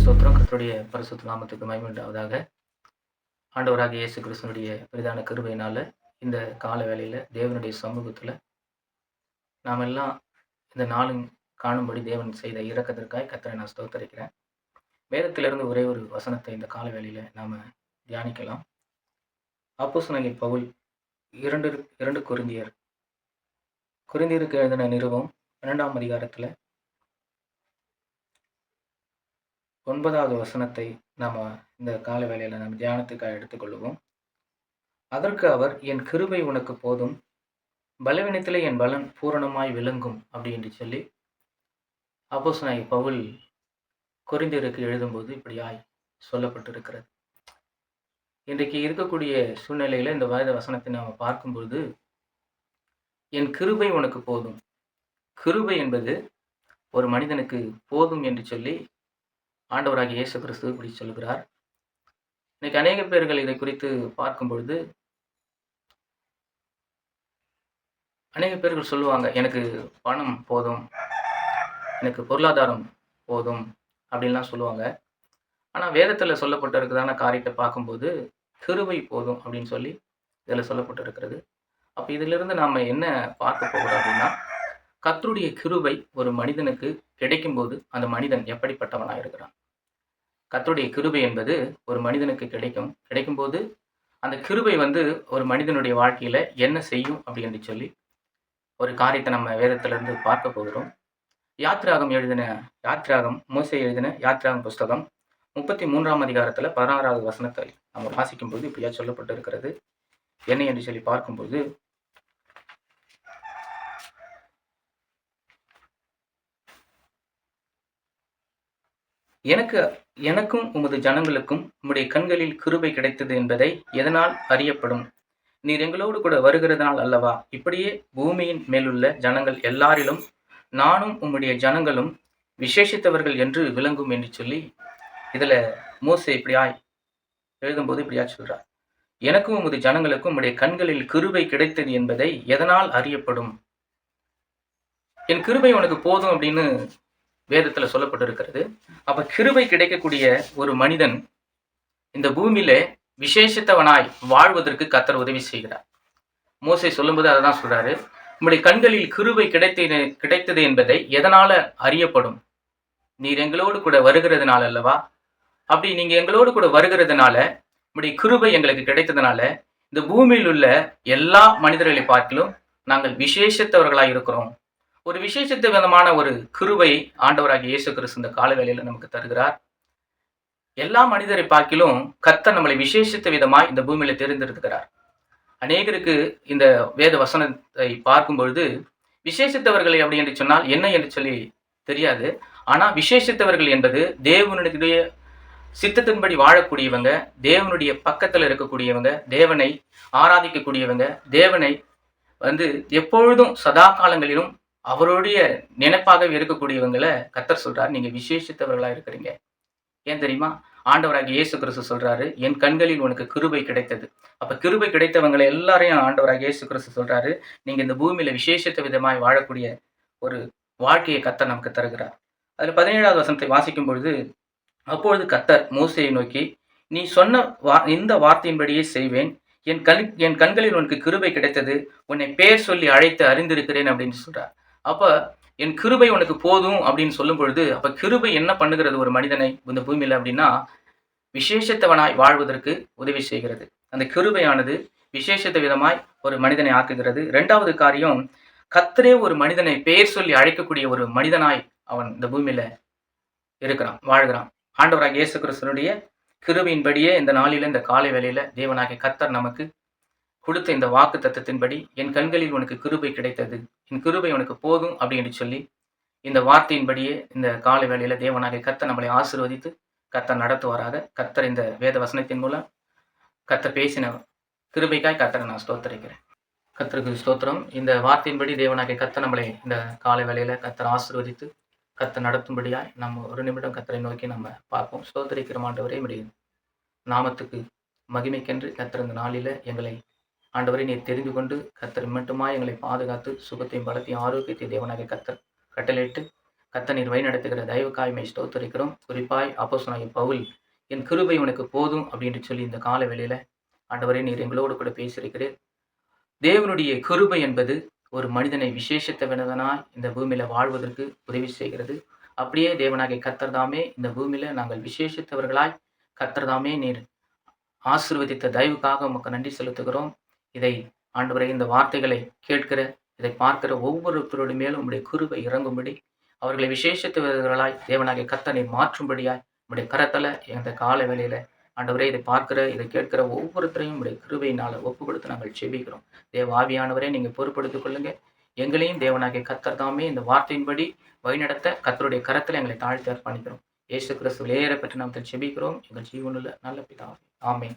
ஸ்தோத்திரம். கர்த்தருடைய பரிசுத்த நாமத்துக்கு மகிமை உண்டாவதாக. ஆண்டவராகிய இயேசு கிறிஸ்துவினுடைய பெரிதான கிருபையினால இந்த கால வேளையில தேவனுடைய சமூகத்துல நாம் எல்லாம் இந்த நாளும் காணும்படி தேவன் செய்த இரக்கத்திற்காய் கர்த்தரை நான் ஸ்தோத்தரிக்கிறேன். வேதத்திலிருந்து ஒரே ஒரு வசனத்தை இந்த கால வேளையில நாம தியானிக்கலாம். அப்போஸ்தலனாகிய பவுல் 2 கொரிந்தியருக்கு எழுதின நிருபம் 2ஆம் அதிகாரத்துல 9வது வசனத்தை நாம இந்த கால வேளையில நம்ம தியானத்துக்காக எடுத்துக்கொள்வோம். அதற்கு அவர், என் கிருபை உனக்கு போதும், பலவீனத்திலே என் பலன் பூரணமாய் விளங்கும் அப்படி என்று சொல்லி அப்போஸ்தலனாகிய பவுல் கொரிந்தியருக்கு எழுதும்போது இப்படியாய் சொல்லப்பட்டிருக்கிறது. இன்றைக்கு இருக்கக்கூடிய சூழ்நிலையில இந்த வேத வசனத்தை நாம பார்க்கும்போது, என் கிருபை உனக்கு போதும். கிருபை என்பது ஒரு மனிதனுக்கு போதும் என்று சொல்லி ஆண்டவராகிய இயேசு கிறிஸ்து இப்படி சொல்கிறார். இன்னைக்கு அநேக பேர்கள் இதை குறித்து பார்க்கும் பொழுது, அநேக பேர்கள் சொல்லுவாங்க, எனக்கு பணம் போதும், எனக்கு பொருளாதாரம் போதும் அப்படின்லாம் சொல்லுவாங்க. ஆனா வேதத்துல சொல்லப்பட்டிருக்கிறதான காரியத்தை பார்க்கும்போது கிருபை போதும் அப்படின்னு சொல்லி இதுல சொல்லப்பட்டிருக்கிறது. அப்ப இதிலிருந்து நாம என்ன பார்க்க போகிறோம் அப்படின்னா, கர்த்தருடைய கிருபை ஒரு மனிதனுக்கு கிடைக்கும்போது அந்த மனிதன் எப்படிப்பட்டவனா இருக்கிறான். கர்த்தருடைய கிருபை என்பது ஒரு மனிதனுக்கு கிடைக்கும்போது அந்த கிருபை ஒரு மனிதனுடைய வாழ்க்கையில என்ன செய்யும் அப்படி என்று சொல்லி ஒரு காரியத்தை நம்ம வேதத்திலிருந்து பார்க்க போகிறோம். மோசே எழுதின யாத்ராகம் புஸ்தகம் 33ஆம் அதிகாரத்துல 16வது வசனத்தை நம்ம வாசிக்கும்போது இப்படியா சொல்லப்பட்டு இருக்கிறது. என்ன என்று சொல்லி பார்க்கும்போது, எனக்கும் உமது ஜனங்களுக்கும் உம்முடைய கண்களில் கிருபை கிடைத்தது என்பதை எதனால் அறியப்படும்? நீர் எங்களோடு கூட வருகிறதனால் அல்லவா? இப்படியே பூமியின் மேலுள்ள ஜனங்கள் எல்லாரிலும் நானும் உம்முடைய ஜனங்களும் விசேஷித்தவர்கள் என்று விளங்கும் என்று சொல்லி இதுல மோசே இப்படியாய் எழுதும்போது இப்படியா சொல்றார். எனக்கும் உமது ஜனங்களுக்கும் உம்முடைய கண்களில் கிருபை கிடைத்தது என்பதை எதனால் அறியப்படும்? என் கிருபை உனக்கு போதும் அப்படின்னு வேதத்துல சொல்லப்பட்டிருக்கிறது. அப்ப கிருபை கிடைக்கக்கூடிய ஒரு மனிதன் இந்த பூமியில விசேஷித்தவனாய் வாழ்வதற்கு கர்த்தர் உதவி செய்கிறார். மோசே சொல்லும்போது அதான் சொல்றாரு, உம்முடைய கண்களில் கிருபை கிடைத்தது என்பதை எதனால அறியப்படும்? நீர் எங்களோடு கூட வருகிறதுனால அல்லவா? அப்படி நீங்க எங்களோடு கூட வருகிறதுனால, உம்முடைய கிருபை எங்களுக்கு கிடைத்ததுனால இந்த பூமியில் உள்ள எல்லா மனிதர்களை பார்க்கிலும் நாங்கள் விசேஷித்தவர்களாய் இருக்கிறோம். ஒரு விசேஷித்த விதமான ஒரு கிருபை ஆண்டவராகிய இயேசு கிறிஸ்து இந்த காலவேளையில நமக்கு தருகிறார். எல்லா மனிதரை பார்க்கிலும் கர்த்தர் நம்மளை விசேஷித்த விதமாய் இந்த பூமியில தெரிந்திருக்கிறார். அநேகருக்கு இந்த வேத வசனத்தை பார்க்கும் பொழுது விசேஷித்தவர்களை அப்படி என்று சொன்னால் என்ன என்று சொல்லி தெரியாது. ஆனா விசேஷித்தவர்கள் என்பது தேவனுடைய சித்தத்தின்படி வாழக்கூடியவங்க, தேவனுடைய பக்கத்துல இருக்கக்கூடியவங்க, தேவனை ஆராதிக்கக்கூடியவங்க, தேவனை எப்பொழுதும் சதா காலங்களிலும் அவருடைய நினைப்பாக இருக்கக்கூடியவங்களை கர்த்தர் சொல்றார், நீங்க விசேஷித்தவர்களா இருக்கிறீங்க. ஏன் தெரியுமா? ஆண்டவராகிய இயேசு கிறிஸ்து சொல்றாரு, என் கண்களில் உனக்கு கிருபை கிடைத்தது. அப்ப கிருபை கிடைத்தவங்களை எல்லாரையும் ஆண்டவராகிய இயேசு கிறிஸ்து சொல்றாரு, நீங்க இந்த பூமியில விசேஷித்த விதமாய் வாழக்கூடிய ஒரு வாழ்க்கையை கர்த்தர் நமக்கு தருகிறார். அதுல 17வது வசனத்தை வாசிக்கும் பொழுது, அப்பொழுது கர்த்தர் மோசேயை நோக்கி, நீ சொன்ன இந்த வார்த்தையின்படியே செய்வேன். என் கண்களில் உனக்கு கிருபை கிடைத்தது, உன்னை பேர் சொல்லி அழைத்து அறிந்திருக்கிறேன் அப்படின்னு சொல்றார். அப்ப என் கிருபை உனக்கு போதும் அப்படின்னு சொல்லும் பொழுது, அப்ப கிருபை என்ன பண்ணுகிறது ஒரு மனிதனை இந்த பூமியில அப்படின்னா, விசேஷத்தவனாய் வாழ்வதற்கு உதவி செய்கிறது. அந்த கிருபையானது விசேஷத்த விதமாய் ஒரு மனிதனை ஆக்குகிறது. 2வது காரியம், கர்த்தரே ஒரு மனிதனை பெயர் சொல்லி அழைக்கக்கூடிய ஒரு மனிதனாய் அவன் இந்த பூமியில இருக்கிறான், வாழ்கிறான். ஆண்டவராகிய இயேசு கிறிஸ்துவினுடைய கிருபையின்படியே இந்த நாளில இந்த காலை வேளையில தேவனாகிய கர்த்தர் நமக்கு கொடுத்த இந்த வாக்கு தத்தத்தின்படி, என் கண்களில் உனக்கு கிருபை கிடைத்தது, என் கிருபை உனக்கு போதும் அப்படின்னு சொல்லி இந்த வார்த்தையின்படியே இந்த காலை வேளையில தேவனாகிய கர்த்தர் நம்மளை ஆசீர்வதித்து கர்த்தர் நடத்துவாராக. கர்த்தர் இந்த வேத வசனத்தின் மூலம் கர்த்தர் பேசின கிருபைக்காய் கர்த்தரை நான் ஸ்தோத்தரிக்கிறேன். கர்த்தருக்கு ஸ்தோத்திரம். இந்த வார்த்தையின்படி தேவனாகிய கர்த்தர் நம்மளை இந்த காலை வேளையில கர்த்தர் ஆசீர்வதித்து கர்த்தர் நடத்தும்படியாய் நம்ம ஒரு நிமிடம் கர்த்தரை நோக்கி நம்ம பார்ப்போம். ஸ்தோத்தரிக்கிற ஆண்டவரே, உம்முடைய நாமத்துக்கு மகிமைக்கென்று கர்த்தர் இந்த நாளில எங்களை ஆண்டவரை நீர் தெரிந்து கொண்டு கர்த்தர் மட்டுமாய் எங்களை பாதுகாத்து சுகத்தையும் பலத்தையும் ஆரோக்கியத்தையும் தேவனாகிய கர்த்தர் கட்டளையிட்டு கர்த்தர் வழிநடத்துகிற தயவுக்காய்மை ஸ்தோத்தரிக்கிறோம். குறிப்பாய் அப்போஸ்தலனாகிய பவுல், என் கிருபை உனக்கு போதும் அப்படின்னு சொல்லி இந்த கால வேளையில ஆண்டவரே நீர் எங்களோடு கூட பேசியிருக்கிறீர். தேவனுடைய கிருபை என்பது ஒரு மனிதனை விசேஷித்தவனாய் இந்த பூமியில வாழ்வதற்கு உதவி செய்கிறது. அப்படியே தேவனாகிய கர்த்தர் தாமே இந்த பூமியில நாங்கள் விசேஷித்தவர்களாய் கர்த்தர் தாமே நீர் ஆசீர்வதித்த தயவுக்காக உமக்கு நன்றி செலுத்துகிறோம். இதை ஆண்டவரே இந்த வார்த்தைகளை கேட்கிற, இதை பார்க்கிற ஒவ்வொருத்தருடைய மேலும் உம்முடைய கிருபை இறங்கும்படி, அவர்களை விசேஷித்தவர்களாய் தேவனாகிய கர்த்தர் நீர் மாற்றும்படியாய் உம்முடைய கரத்துல இந்த கால வேளையில ஆண்டவரே இதை பார்க்கிற, இதை கேட்கிற ஒவ்வொருத்தரையும் உம்முடைய கிருபையினால ஒப்பு கொடுத்து நாங்கள் ஜெபிக்கிறோம். தேவ ஆவியானவரே நீங்க பொறுப்படுத்திக் கொள்ளுங்க. எங்களையும் தேவனாகிய கர்த்தர் தாமே இந்த வார்த்தையின்படி வழிநடத்த கர்த்தருடைய கரத்துல எங்களை தாழ்த்தி அர்ப்பணிக்கிறோம். இயேசு கிறிஸ்துவின் ஏற பெற்ற நாமத்தில் ஜெபிக்கிறோம். எங்கள் ஜீவனுள்ள நல்ல பிதாவே. ஆமென்.